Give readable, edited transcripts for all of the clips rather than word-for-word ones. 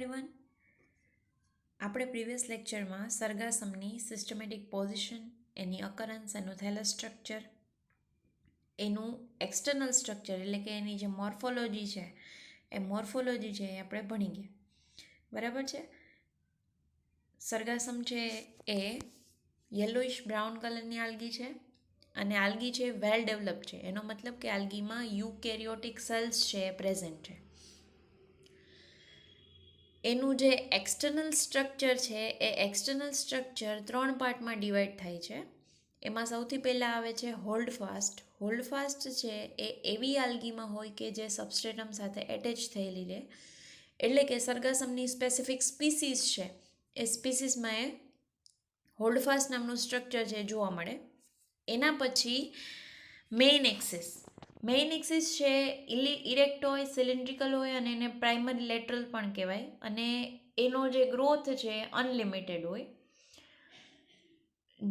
Everyone. આપણે previous લેક્ચરમાં સરગાસમની systematic position, એની occurrence, એનું થેલસ સ્ટ્રક્ચર, એનું એક્સટર્નલ સ્ટ્રક્ચર એટલે કે એની જે મોર્ફોલોજી છે એ આપણે ભણી ગયા. બરાબર છે. સરગાસમ છે એ યલોઇશ બ્રાઉન કલરની આલ્ગી છે અને આલ્ગી છે વેલ ડેવલપ છે. એનો મતલબ કે આલ્ગીમાં યુકેરિયોટિક સેલ્સ છે એ પ્રેઝન્ટ છે. એનું જે એક્સટર્નલ સ્ટ્રક્ચર છે એ એક્સટર્નલ સ્ટ્રક્ચર 3 પાર્ટમાં ડિવાઈડ થાય છે. એમાં સૌથી પહેલાં આવે છે હોલ્ડફાસ્ટ. હોલ્ડફાસ્ટ છે એ એવી આલ્ગીમાં હોય કે જે સબસ્ટ્રેટમ સાથે એટેચ થયેલી રહે, એટલે કે સરગાસમની સ્પેસિફિક સ્પીસીસ છે એ સ્પીસીસમાં એ હોલ્ડફાસ્ટ નામનું સ્ટ્રક્ચર છે જોવા મળે. એના પછી મેઇન એક્સિસ છે ઇરેક્ટ હોય, સિલિન્ડ્રિકલ હોય અને એને પ્રાઇમરી લેટરલ પણ કહેવાય અને એનો જે ગ્રોથ છે અનલિમિટેડ હોય.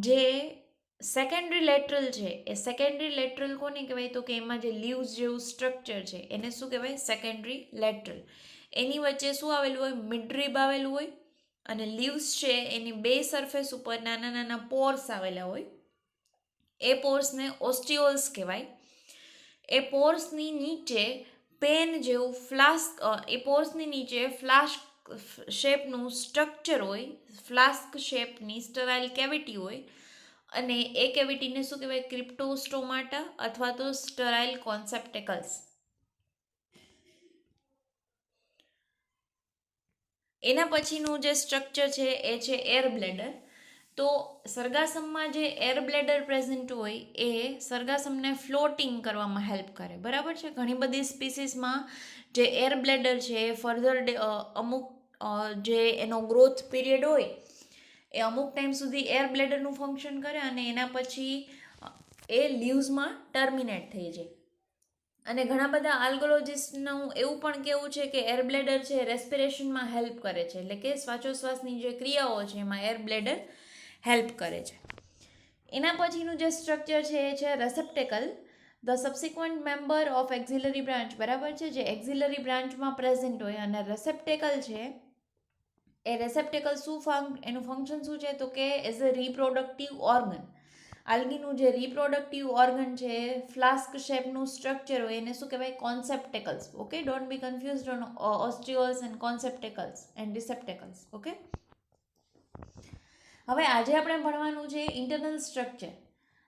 જે સેકન્ડરી લેટરલ છે એ સેકન્ડરી લેટરલ કોને કહેવાય તો કે એમાં જે લીવ્સ જેવું સ્ટ્રક્ચર છે એને શું કહેવાય? Secondary lateral. એની વચ્ચે શું આવેલું હોય? મિડરીબ આવેલું હોય અને લીવ્સ છે એની બે સરફેસ ઉપર નાના નાના પોર્સ આવેલા હોય. એ પોર્સને ઓસ્ટિયોલ્સ કહેવાય. એ પોર્સની નીચે પેન જેવું પોર્સની નીચે ફ્લાસ્ક શેપનું સ્ટ્રક્ચર હોય, ફ્લાસ્ક શેપની સ્ટરાઇલ કેવિટી હોય અને એ કેવિટીને શું કહેવાય? ક્રિપ્ટોસ્ટોમાટા અથવા તો સ્ટરાઇલ કોન્સેપ્ટેકલ્સ. એના પછીનું જે સ્ટ્રક્ચર છે એ છે એર બ્લેડર. તો સરગાસમમાં જે એર બ્લેડર પ્રેઝન્ટ હોય એ સરગાસમને ફ્લોટિંગ કરવામાં હેલ્પ કરે. બરાબર છે. ઘણી બધી સ્પીસીસમાં જે એર બ્લેડર છે એ ફર્ધર અમુક જે એનો ગ્રોથ પીરિયડ હોય એ અમુક ટાઈમ સુધી એર બ્લેડરનું ફંક્શન કરે અને એના પછી એ લીવ્સમાં ટર્મિનેટ થઈ જાય. અને ઘણા બધા આલ્ગોલોજિસ્ટનું એવું પણ કહેવું છે કે એર બ્લેડર છે રેસ્પિરેશનમાં હેલ્પ કરે છે, એટલે કે શ્વાસોશ્વાસની જે ક્રિયાઓ છે એમાં એર બ્લેડર હેલ્પ કરે છે. એના પછીનું જે સ્ટ્રક્ચર છે એ છે receptacle, the subsequent member of axillary branch. બરાબર છે. જે એક્ઝિલરી બ્રાન્ચમાં પ્રેઝન્ટ હોય અને રેસેપ્ટેકલ છે એ રેસેપ્ટેકલ એનું ફંક્શન શું છે તો કે એઝ અ રિપ્રોડક્ટિવ ઓર્ગન. આલ્ગીનું જે રિપ્રોડક્ટિવ ઓર્ગન છે ફ્લાસ્ક શેપનું સ્ટ્રક્ચર હોય એને શું કહેવાય? Conceptacles. Okay, don't be confused on ostioles and conceptacles and receptacles. Okay, હવે આજે આપણે ભણવાનું છે ઇન્ટરનલ સ્ટ્રક્ચર.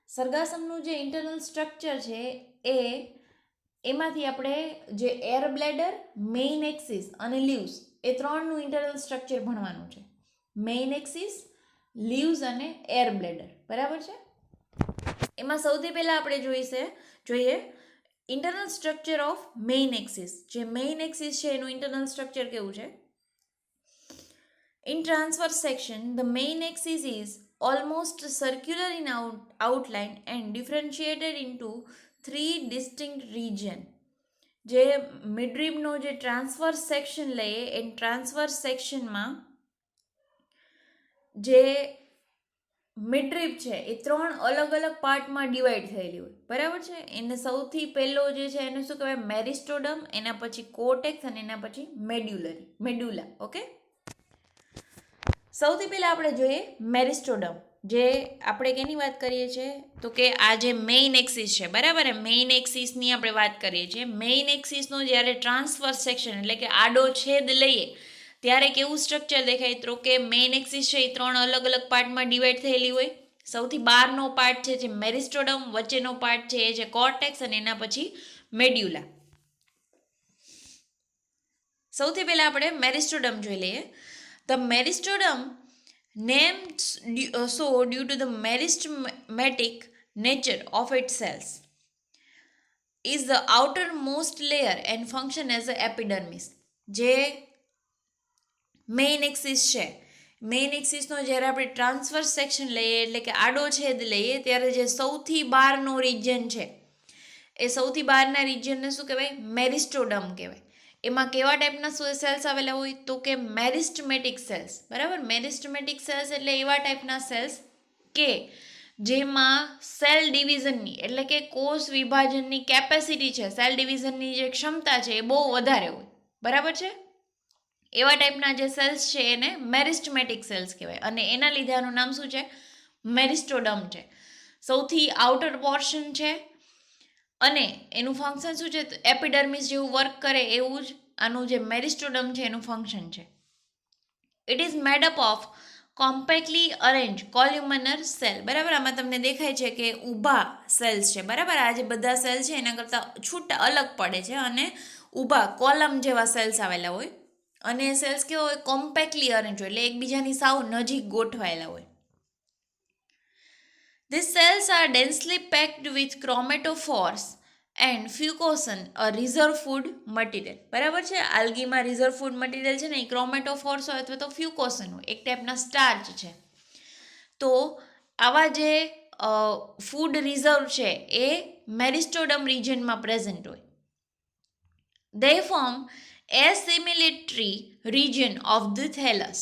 સરગાસમનું જે ઇન્ટરનલ સ્ટ્રક્ચર છે એમાંથી આપણે જે એર બ્લેડર, મેઇન એક્સિસ અને લીવ્સ એ ત્રણનું ઇન્ટરનલ સ્ટ્રક્ચર ભણવાનું છે. મેઇન એક્સિસ, લીવ્સ અને એર બ્લેડર. બરાબર છે. એમાં સૌથી પહેલા આપણે જોઈએ internal structure of main axis. જે મેઇન એક્સિસ છે એનું ઇન્ટરનલ સ્ટ્રક્ચર કેવું છે? In transverse section, the main axis is almost circular in outline and differentiated into 3 distinct regions. જે મિડરીબનો જે ટ્રાન્સવર્સ સેક્શન લઈએ એ ટ્રાન્સવર્સ સેક્શનમાં જે મિડરીબ છે એ 3 અલગ અલગ પાર્ટમાં ડિવાઈડ થયેલી હોય. બરાબર છે. એને સૌથી પહેલો જે છે એને શું કહેવાય? મેરિસ્ટોડમ, એના પછી કોર્ટેક્સ અને એના પછી મેડ્યુલા. ઓકે, સૌથી પહેલાં આપણે જોઈએ મેરિસ્ટોડમ. જે આપણે કેની વાત કરીએ છીએ તો કે આ જે મેઇન એક્સિસ છે, બરાબર, મેઇન એક્સિસની આપણે વાત કરીએ છીએ. મેઇન એક્સિસનો જ્યારે ટ્રાન્સવર્સ સેક્શન એટલે કે આડો છેદ લઈએ ત્યારે કેવું સ્ટ્રક્ચર દેખાય? તો કે મેઇન એક્સિસ છે એ 3 અલગ અલગ પાર્ટમાં ડિવાઈડ થયેલી હોય. સૌથી બહારનો પાર્ટ છે જે મેરિસ્ટોડમ, વચ્ચેનો પાર્ટ છે એ છે કોર્ટેક્સ અને એના પછી મેડ્યુલા. સૌથી પહેલા આપણે મેરિસ્ટોડમ જોઈ લઈએ. The meristodum, named so due to the meristematic nature of its cells, is the outermost layer and function as a epidermis. જે મેઇન એક્સિસ છે, મેઇન એક્સિસનો જ્યારે આપણે ટ્રાન્સવર્સ સેક્શન લઈએ એટલે કે આડો છેદ લઈએ ત્યારે જે સૌથી બહારનો રિજન છે એ સૌથી બહારના રિજનને શું કહેવાય? મેરિસ્ટોડમ કહેવાય. એમાં કેવા ટાઈપના સેલ્સ આવેલા હોય તો કે મેરિસ્ટમેટિક સેલ્સ. બરાબર. મેરિસ્ટમેટિક સેલ્સ એટલે એવા ટાઈપના સેલ્સ કે જેમાં સેલ ડિવિઝનની એટલે કે કોષ વિભાજનની કેપેસિટી છે, સેલ ડિવિઝનની જે ક્ષમતા છે એ બહુ વધારે હોય. બરાબર છે. એવા ટાઈપના જે સેલ્સ છે એને મેરિસ્ટમેટિક સેલ્સ કહેવાય, અને એના લીધે આનું નામ શું છે? મેરિસ્ટોડમ છે. સૌથી આઉટર પોર્શન છે અને એનું ફંક્શન શું છે? એપિડર્મિસ જેવું વર્ક કરે એવું જ આનું જે મેરિસ્ટોડમ છે એનું ફંક્શન છે. It is made up of compactly arrange columnar cell. બરાબર, આમાં તમને દેખાય છે કે ઊભા સેલ્સ છે. બરાબર, આ જે બધા સેલ છે એના કરતાં છૂટા અલગ પડે છે અને ઊભા કોલમ જેવા સેલ્સ આવેલા હોય, અને એ સેલ્સ કેવા હોય? કોમ્પેક્ટલી અરેન્જ હોય, એટલે એકબીજાની સાવ નજીક ગોઠવાયેલા હોય. These cells are densely packed with chromatophores and fucosin, a reserve food material. બરાબર છે, આલ્ગીમાં રિઝર્વ ફૂડ મટીરિયલ છે ને એ ક્રોમેટોફોર્સ હોય અથવા તો ફ્યુકોસન હોય, એક ટાઈપના સ્ટાર્ચ છે. તો આવા જે ફૂડ રિઝર્વ છે એ મેરિસ્ટોડમ રિજનમાં પ્રેઝન્ટ હોય. They form assimilatory region of the thallus.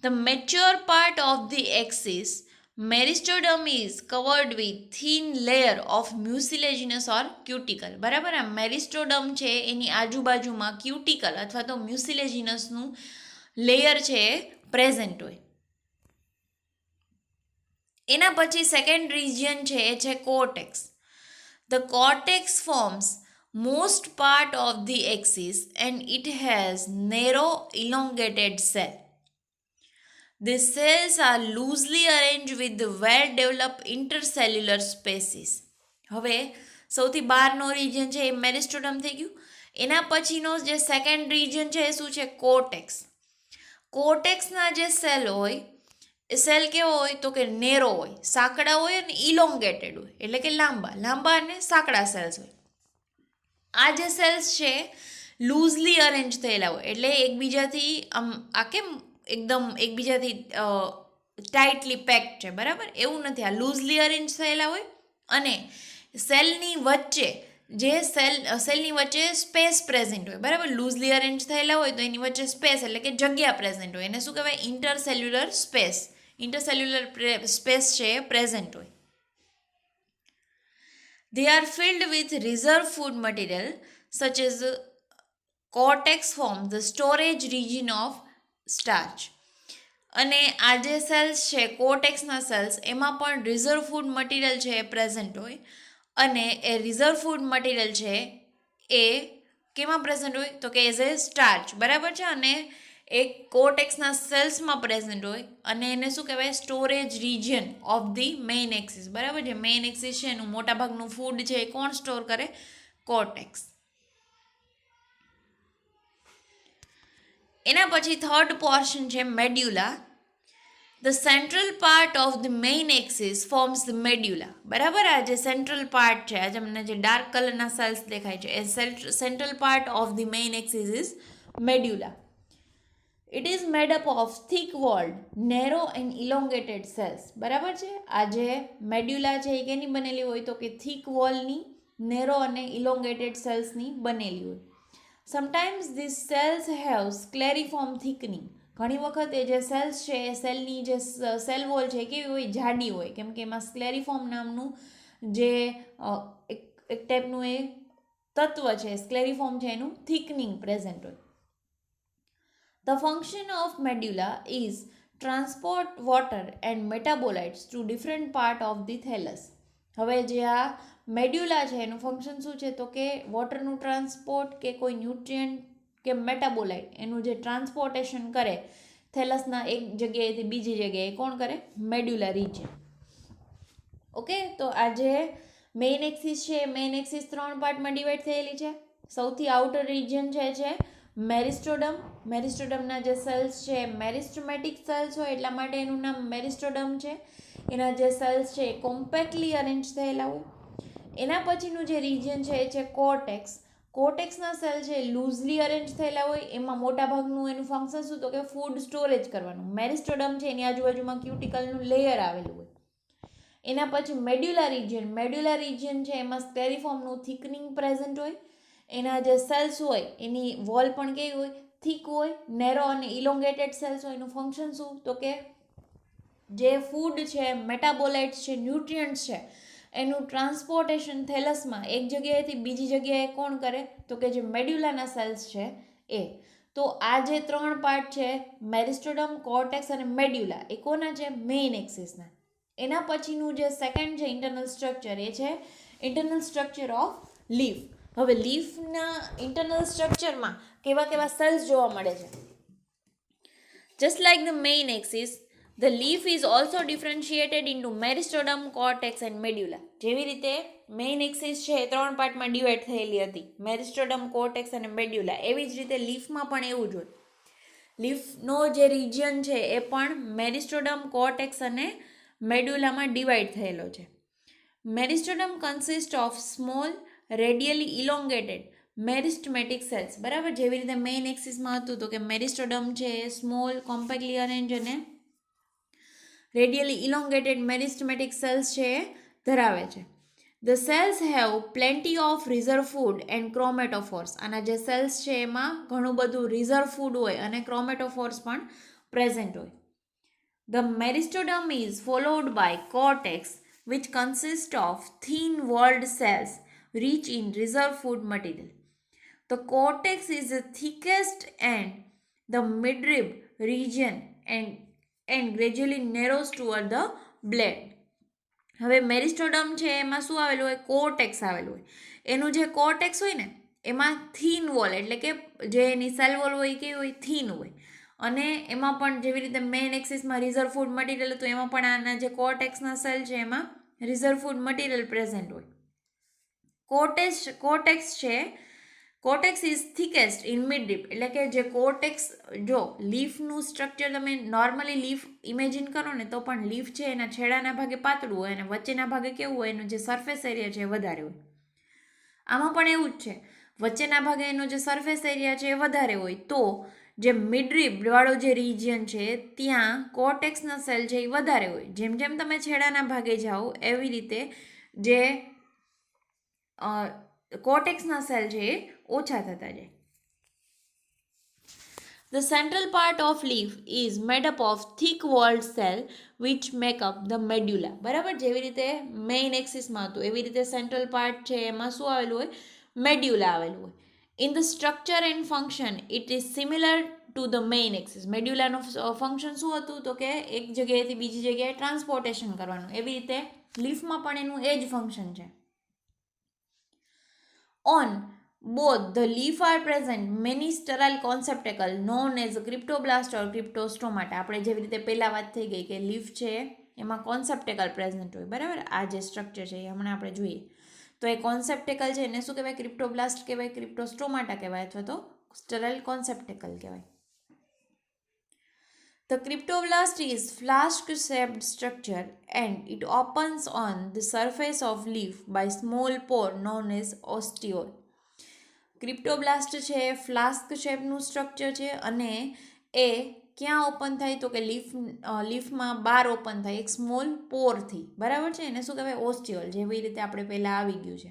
The mature part of the axis meristoderm is covered with thin layer of mucilaginous or cuticle. બરાબર, આ મેરિસ્ટોડમ છે એની આજુબાજુમાં ક્યુટિકલ અથવા તો મ્યુસિલેજિનસનું લેયર છે એ પ્રેઝન્ટ હોય. એના પછી સેકન્ડ રિજિયન છે એ છે cortex. The cortex forms most part of the axis and it has narrow elongated cell. These cells are loosely arranged with the well-developed intercellular spaces. હવે સૌથી બહારનો રિજન છે એ મેરિસ્ટોડમ થઈ ગયું. એના પછીનો જે સેકન્ડ રિજન છે એ શું છે? કોર્ટેક્સ. કોર્ટેક્સના જે સેલ હોય એ સેલ કેવો હોય? તો કે નેરો હોય, સાંકડા હોય અને ઇલોંગેટેડ હોય, એટલે કે લાંબા અને સાંકડા સેલ્સ હોય. આ જે સેલ્સ છે લૂઝલી અરેન્જ થયેલા હોય, એટલે એકબીજાથી આમ આ કેમ એકદમ એકબીજાથી ટાઇટલી પેક્ડ છે. બરાબર, એવું નથી. આ લૂઝલી અરેન્જ થયેલા હોય અને સેલની વચ્ચે સેલની વચ્ચે સ્પેસ પ્રેઝન્ટ હોય. બરાબર, લૂઝલી અરેન્જ થયેલા હોય તો એની વચ્ચે સ્પેસ એટલે કે જગ્યા પ્રેઝન્ટ હોય. એને શું કહેવાય? ઇન્ટરસેલ્યુલર સ્પેસ. ઇન્ટરસેલ્યુલર સ્પેસ છે એ પ્રેઝન્ટ હોય. They are filled with reserve food material such as cortex forms the storage region of starch. અને આ જે સેલ્સ છે કોર્ટેક્સના સેલ્સ એમાં પણ રિઝર્વ ફૂડ મટીરિયલ છે એ પ્રેઝન્ટ હોય, અને એ રિઝર્વ ફૂડ મટીરિયલ છે એ કેમાં પ્રેઝન્ટ હોય? તો કે એઝ એ સ્ટાર્ચ. બરાબર છે, અને એ કોર્ટેક્સના સેલ્સમાં પ્રેઝન્ટ હોય, અને એને શું કહેવાય? Storage region of the main axis. બરાબર છે, મેઇન એક્સિસ છે એનું મોટાભાગનું ફૂડ છે એ કોણ સ્ટોર કરે? કોર્ટેક્સ. એના પછી થર્ડ પોર્શન છે medulla. The central part of the main axis forms the medulla. બરાબર, આ જે સેન્ટ્રલ પાર્ટ છે, આ તમને જે ડાર્ક કલરના સેલ્સ દેખાય છે, એ central part of the main axis is medulla. It is made up of thick walled narrow and elongated cells. બરાબર છે, આ જે મેડ્યુલા છે એ કેની બનેલી હોય? તો કે થિક વોલની, નેરો અને ઇલોંગેટેડ સેલ્સની બનેલી હોય. Sometimes these cells have scalariform thickening. ઘણી વખત એ જે સેલ્સ છે એ સેલની જે સેલ વોલ છે એ કેવી હોય? જાડી હોય, કેમ કે એમાં સ્ક્લેરિફોર્મ નામનું જે એક ટાઈપનું એ તત્વ છે સ્ક્લેરિફોર્મ છે એનું થિકનિંગ પ્રેઝન્ટ હોય. The function of medulla is transport water and metabolites to different part of the thallus. હવે જે આ મેડ્યુલા છે એનું ફંક્શન શું છે? તો કે વોટરનું ટ્રાન્સપોર્ટ કે કોઈ ન્યુટ્રિયન્ટ કે મેટાબોલાઇટ એનું જે ટ્રાન્સપોર્ટેશન કરે થેલસના એક જગ્યાએથી બીજી જગ્યાએ, કોણ કરે? Medulla region. ઓકે, તો આ જે મેઇન એક્સિસ છે, મેઇન એક્સિસ 3 પાર્ટમાં ડિવાઈડ થયેલી છે. સૌથી આઉટર રિજિયન છે મેરિસ્ટોડમ. મેરિસ્ટોડમના જે સેલ્સ છે મેરિસ્ટમેટિક સેલ્સ હોય એટલા માટે એનું નામ મેરિસ્ટોડમ છે. એના જે સેલ્સ છે એ કોમ્પેક્ટલી અરેન્જ થયેલા હોય. એના પછીનું જે રિજિયન છે એ છે કોર્ટેક્સ. કોર્ટેક્સના સેલ છે લૂઝલી અરેન્જ થયેલા હોય, એમાં મોટાભાગનું એનું ફંક્શન શું? તો કે ફૂડ સ્ટોરેજ કરવાનું. મેરિસ્ટોડમ છે એની આજુબાજુમાં ક્યુટિકલનું લેયર આવેલું હોય. એના પછી મેડ્યુલા રિજિયન છે એમાં સ્ક્લેરિફોર્મનું થિકનિંગ પ્રેઝન્ટ હોય. એના જે સેલ્સ હોય એની વોલ પણ કેવી હોય? થીક હોય, નેરો અને ઇલોંગેટેડ સેલ્સ હોય. એનું ફંક્શન શું? તો કે જે ફૂડ છે, મેટાબોલાઇટ્સ છે, ન્યુટ્રિયન્ટ્સ છે એનું ટ્રાન્સપોર્ટેશન થેલસમાં એક જગ્યાએથી બીજી જગ્યાએ કોણ કરે? તો કે જે મેડ્યુલાના સેલ્સ છે એ. તો આ જે 3 પાર્ટ છે મેરિસ્ટોડમ, કોર્ટેક્સ અને મેડ્યુલા એ કોના છે? મેઇન એક્સિસના. એના પછીનું જે સેકન્ડ છે ઇન્ટરનલ સ્ટ્રક્ચર એ છે ઇન્ટરનલ સ્ટ્રક્ચર ઓફ લીફ. હવે લીફના ઇન્ટરનલ સ્ટ્રક્ચરમાં કેવા કેવા સેલ્સ જોવા મળે છે? Just like the main axis, the leaf is also differentiated into meristodum, cortex and medulla. જેવી રીતે મેઇન એક્સિસ છે એ 3 પાર્ટમાં ડિવાઈડ થયેલી હતી, મેરિસ્ટોડમ, કોર્ટેક્સ અને મેડ્યુલા, એવી જ રીતે લીફમાં પણ એવું જ હોય. લીફનો જે રિજિયન છે એ પણ મેરિસ્ટોડમ, કોર્ટેક્સ અને મેડ્યુલામાં ડિવાઈડ થયેલો છે. Meristoderm consist of small radially elongated meristematic cells. બરાબર, જેવી રીતે મેઇન એક્સિસમાં હતું તો કે મેરિસ્ટોડમ છે એ સ્મોલ કોમ્પેક્ટલી અરેન્જ અને રેડિયલી ઇલોંગેટેડ મેરિસ્ટમેટિક સેલ્સ છે એ ધરાવે છે. The cells have plenty of reserve food and chromatophores. આના જે સેલ્સ છે એમાં ઘણું બધું રિઝર્વ ફૂડ હોય અને ક્રોમેટોફોર્સ પણ પ્રેઝન્ટ હોય. The meristoderm is followed by cortex which consist of thin-walled cells rich in reserve food material. The cortex is the thickest and the midrib region and gradually narrows toward the blade. હવે મેરિસ્ટોડમ છે એમાં શું આવેલું હોય? Cortex આવેલું હોય. એનું જે કોર્ટેક્સ હોય ને એમાં થીન વોલ એટલે કે જે એની સેલ વોલ હોય એ કેવી હોય? થીન હોય. અને એમાં પણ જેવી રીતે મેઇન એક્સિસમાં રિઝર્વ ફૂડ મટીરિયલ હતું એમાં પણ આના જે કોર્ટેક્સના સેલ છે એમાં રિઝર્વ ફૂડ મટીરિયલ પ્રેઝન્ટ હોય. કોર્ટેક્સ છે, કોર્ટેક્સ ઇઝ થિકેસ્ટ ઇન મિડરીપ એટલે કે જે કોર્ટેક્સ, જો લીફનું સ્ટ્રક્ચર તમે નોર્મલી લીફ ઇમેજિન કરો ને તો પણ લીફ છે એના છેડાના ભાગે પાતળું હોય અને વચ્ચેના ભાગે કેવું હોય? એનું જે સરફેસ એરિયા છે એ વધારે હોય. આમાં પણ એવું જ છે, વચ્ચેના ભાગે એનો જે સરફેસ એરિયા છે એ વધારે હોય તો જે મિડરીબ વાળો જે રિજિયન છે ત્યાં કોર્ટેક્સના સેલ છે એ વધારે હોય. જેમ જેમ તમે છેડાના ભાગે જાઓ એવી રીતે જે કોર્ટેક્સના સેલ છે એ ઓછા થતા જાય. The central part of leaf is made up of thick-walled cell which make up the medulla. બરાબર, જેવી રીતે મેઇન એક્સિસમાં હતું એવી રીતે સેન્ટ્રલ પાર્ટ છે એમાં શું આવેલું હોય? મેડ્યુલા આવેલું હોય. In the structure and function it is similar to the main axis. મેડ્યુલાનું ફંક્શન શું હતું? તો કે એક જગ્યાએથી બીજી જગ્યાએ ટ્રાન્સપોર્ટેશન કરવાનું. એવી રીતે લીફમાં પણ એનું એ જ ફંક્શન છે. On both the leaf are present many sterile conceptacle known as cryptoblast or cryptostomata. આપણે જેવી રીતે પહેલા વાત થઈ ગઈ કે લીફ છે એમાં કોન્સેપ્ટેકલ પ્રેઝન્ટ હોય. બરાબર, આ જે સ્ટ્રક્ચર છે એ હમણાં આપણે જોઈએ તો એ કોન્સેપ્ટેકલ છે એને શું કહેવાય? ક્રિપ્ટોબ્લાસ્ટ કહેવાય, ક્રિપ્ટોસ્ટોમાટા કહેવાય અથવા તો સ્ટેરાઇલ કોન્સેપ્ટેકલ કહેવાય. The cryptoblast is flask-shaped structure and it opens on the surface of leaf by small pore known as ostiole. ક્રિપ્ટોબ્લાસ્ટ છે એ ફ્લાસ્ક શેપનું સ્ટ્રક્ચર છે અને એ ક્યાં ઓપન થાય? તો કે લીફમાં બહાર ઓપન થાય એક સ્મોલ પોરથી. બરાબર છે, એને શું કહેવાય? ઓસ્ટિયોલ, જેવી રીતે આપણે પહેલાં આવી ગયું છે.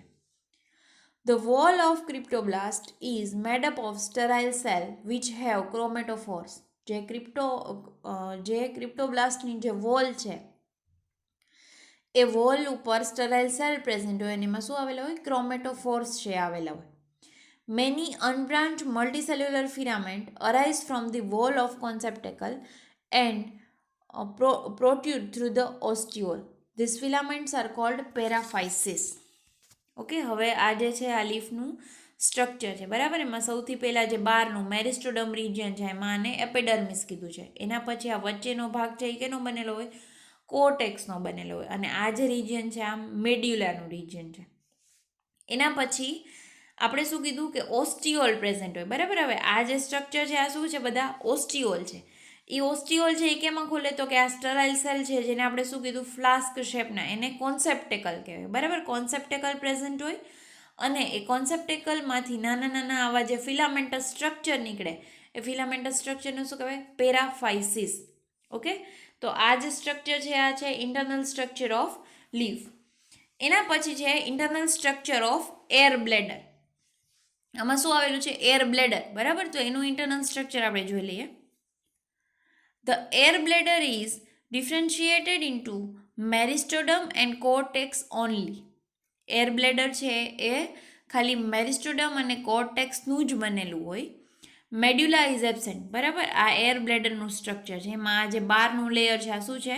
The wall of cryptoblast is made up of sterile cell which have chromatophores. જે ક્રિપ્ટોબ્લાસ્ટની જે વોલ છે એ વોલ ઉપર સ્ટેરાઇલ સેલ પ્રેઝન્ટ હોય અને એમાં શું આવેલા હોય? ક્રોમેટોફોર્સ છે આવેલા હોય. Many unbranched multicellular filament arise from the wall of conceptacle and protrude through the ostiole. These filaments are called paraphysis. Okay, હવે આ જે છે આ લીફનું સ્ટ્રક્ચર છે. બરાબર, એમાં સૌથી પહેલાં જે બહારનું મેરિસ્ટોડમ રિજિયન છે એમાં આને એપિડર્મિસ કીધું છે. એના પછી આ વચ્ચેનો ભાગ છે એ કેનો બનેલો હોય? કોર્ટેક્સનો બનેલો હોય. અને આ જે રિજિયન છે આ મેડ્યુલાનું રિજિયન છે. એના પછી આપણે શું કીધું કે ઓસ્ટિયોલ પ્રેઝન્ટ હોય. બરાબર, હવે આ જે સ્ટ્રક્ચર છે આ શું છે? બધા ઓસ્ટિયોલ છે. એ ઓસ્ટિયોલ છે એ કેમાં ખુલે? તો કે આ સ્ટેરાઇલ સેલ છે જેને આપણે શું કીધું? ફ્લાસ્ક શેપના, એને કોન્સેપ્ટેકલ કહેવાય. બરાબર, કોન્સેપ્ટેકલ પ્રેઝન્ટ હોય અને એ કોન્સેપ્ટેકલમાંથી નાના નાના આવા જે ફિલામેન્ટસ સ્ટ્રક્ચર નીકળે એ ફિલામેન્ટસ સ્ટ્રક્ચરને શું કહેવાય? પેરાફાઇસિસ. ઓકે, તો આ જે સ્ટ્રક્ચર છે આ છે ઇન્ટરનલ સ્ટ્રક્ચર ઓફ લીફ. એના પછી છે internal structure of air bladder. આમાં શું આવેલું છે? Air bladder. બરાબર, તો એનું ઇન્ટરનલ સ્ટ્રક્ચર આપણે જોઈ લઈએ. The air bladder is differentiated into meristodum and cortex only. Air bladder છે એ ખાલી મેરિસ્ટોડમ અને કોર્ટેક્સનું જ બનેલું હોય. મેડ્યુલા ઇઝ એબસેન્ટ, બરાબર. આ એર બ્લેડરનું સ્ટ્રક્ચર છે. એમાં આ જે બહારનું લેયર છે આ શું છે?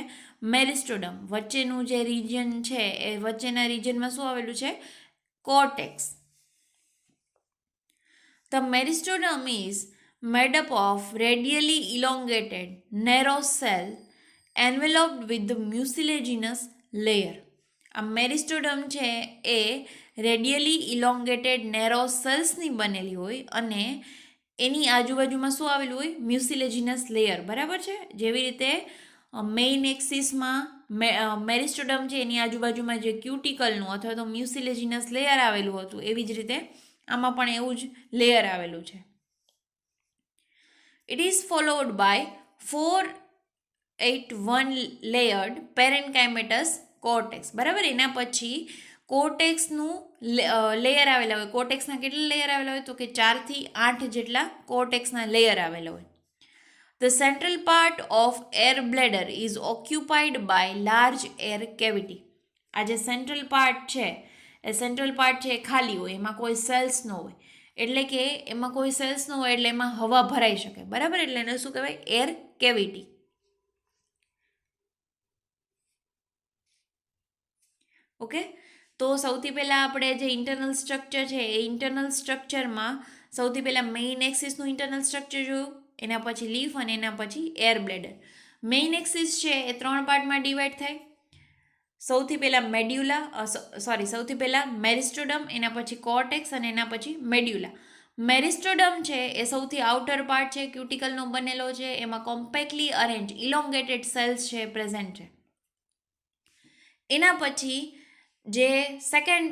મેરિસ્ટોડમ. વચ્ચેનું જે રિજન છે એ વચ્ચેના રિજનમાં શું આવેલું છે? Cortex. The meristem is made up of radially elongated narrow cell enveloped with the mucilaginous layer. આ મેરિસ્ટોડમ છે એ રેડિયલી ઇલોંગેટેડ નેરો સેલ્સની બનેલી હોય અને એની આજુબાજુમાં શું આવેલું હોય? મ્યુસિલેજિનસ લેયર, બરાબર છે. જેવી રીતે મેઇન એક્સિસમાં મેરિસ્ટોડમ છે એની આજુબાજુમાં જે ક્યુટિકલનું અથવા તો મ્યુસિલેજિનસ લેયર આવેલું હતું, એવી જ રીતે આમાં પણ એવું જ લેયર આવેલું છે. It is followed by 481 layered parenchymatous cortex, બરાબર. એના પછી કોર્ટેક્સનું લેયર આવેલા હોય. કોર્ટેક્સના કેટલા લેયર આવેલા હોય? તો કે 4 થી 8 જેટલા કોર્ટેક્સના લેયર આવેલા હોય. The central part of air bladder is occupied by large air cavity. આ જે સેન્ટ્રલ પાર્ટ છે એ સેન્ટ્રલ પાર્ટ છે એ ખાલી હોય, એમાં કોઈ સેલ્સ ન હોય. એટલે કે એમાં કોઈ સેલ્સ ન હોય એટલે એમાં હવા ભરાઈ શકે, બરાબર. એટલે એને શું કહેવાય? Air cavity. ઓકે. તો સૌથી પહેલાં આપણે જે ઇન્ટરનલ સ્ટ્રક્ચર છે એ ઇન્ટરનલ સ્ટ્રક્ચરમાં સૌથી પહેલાં મેઇન એક્સિસનું ઇન્ટરનલ સ્ટ્રક્ચર જોયું, એના પછી લીફ અને એના પછી એર બ્લેડર. મેઇન એક્સિસ છે એ 3 પાર્ટમાં ડિવાઈડ થાય. સૌથી પહેલાં સૌથી પહેલાં મેરિસ્ટોડમ, એના પછી કોર્ટેક્સ અને એના પછી મેડ્યુલા. મેરિસ્ટોડમ છે એ સૌથી આઉટર પાર્ટ છે, ક્યુટિકલનો બનેલો છે. એમાં કોમ્પેક્ટલી અરેન્જ ઇલોંગેટેડ સેલ્સ છે પ્રેઝન્ટ છે. એના પછી જે સેકન્ડ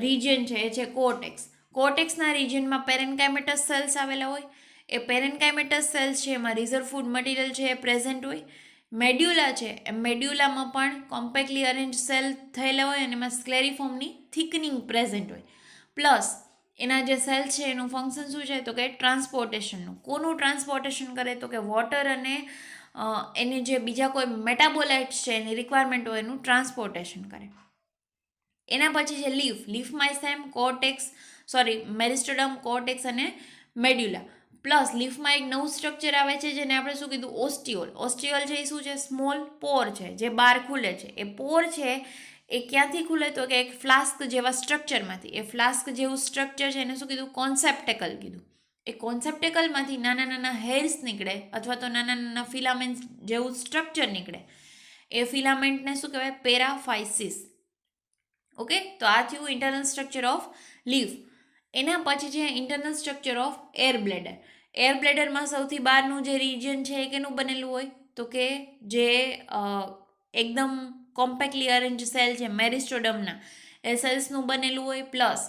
રિજન છે એ છે કોર્ટેક્સ. કોર્ટેક્સના રિજનમાં પેરેન્કાઇમેટસ સેલ્સ આવેલા હોય. એ પેરેન્કાઇમેટસ સેલ્સ છે એમાં રિઝર્વ ફૂડ મટીરિયલ છે એ પ્રેઝન્ટ હોય. મેડ્યુલા છે એ મેડ્યુલામાં પણ કોમ્પેક્ટલી અરેન્જ સેલ થયેલા હોય અને એમાં સ્ક્લેરિફોર્મની થિકનિંગ પ્રેઝન્ટ હોય. પ્લસ એના જે સેલ્સ છે એનું ફંક્શન શું છે? તો કે ટ્રાન્સપોર્ટેશનનું. કોનું ટ્રાન્સપોર્ટેશન કરે? તો કે વોટર અને એની જે બીજા કોઈ મેટાબોલાઇટ્સ છે એની રિક્વાયરમેન્ટ હોય એનું ટ્રાન્સપોર્ટેશન કરે. એના પછી છે લીફ. લીફમાં સેમ મેરિસ્ટોડમ, કોર્ટેક્સ અને મેડ્યુલા. પ્લસ લીફમાં એક નવું સ્ટ્રક્ચર આવે છે જેને આપણે શું કીધું? ઓસ્ટિયોલ. ઓસ્ટિયોલ છે એ શું છે? સ્મોલ પોર છે જે બહાર ખુલે છે. એ પોર છે એ ક્યાંથી ખુલે? તો કે એક ફ્લાસ્ક જેવા સ્ટ્રક્ચરમાંથી. એ ફ્લાસ્ક જેવું સ્ટ્રક્ચર છે એને શું કીધું? કોન્સેપ્ટેકલ કીધું. એ કોન્સેપ્ટેકલમાંથી નાના નાના હેર્સ નીકળે અથવા તો નાના નાના ફિલામેન્ટ જેવું સ્ટ્રક્ચર નીકળે. એ ફિલામેન્ટને શું કહેવાય? પેરાફાઇસિસ. ઓકે. તો આ થયું ઇન્ટરનલ સ્ટ્રક્ચર ઓફ લીફ. એના પછી છે internal structure of air bladder. Air બ્લેડરમાં સૌથી બહારનું જે રિજન છે એ કેનું બનેલું હોય? તો કે જે એકદમ કોમ્પેક્ટલી અરેન્જ સેલ છે મેરિસ્ટોડમના, એ સેલ્સનું બનેલું હોય. પ્લસ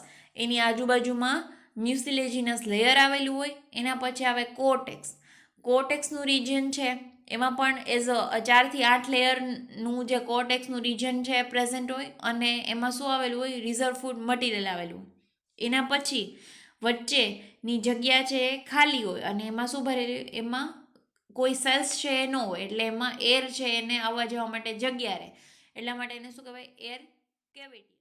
એની આજુબાજુમાં મ્યુસિલેજિનસ લેયર આવેલું હોય. એના પછી આવે કોર્ટેક્સ. કોર્ટેક્સનું રિજન છે એમાં પણ 4 થી 8 લેયરનું જે કોર્ટેક્સનું રિજન છે એ પ્રેઝન્ટ હોય અને એમાં શું આવેલું હોય? રિઝર્વ ફૂડ મટીરિયલ આવેલું હોય. એના પછી વચ્ચેની જગ્યા છે એ ખાલી હોય અને એમાં શું ભરેલું? એમાં કોઈ સેલ્સ છે એ ન હોય. એટલે એમાં એર છે એને આવવા જવા માટે જગ્યા રહે. એટલા માટે એને શું કહેવાય? Air cavity.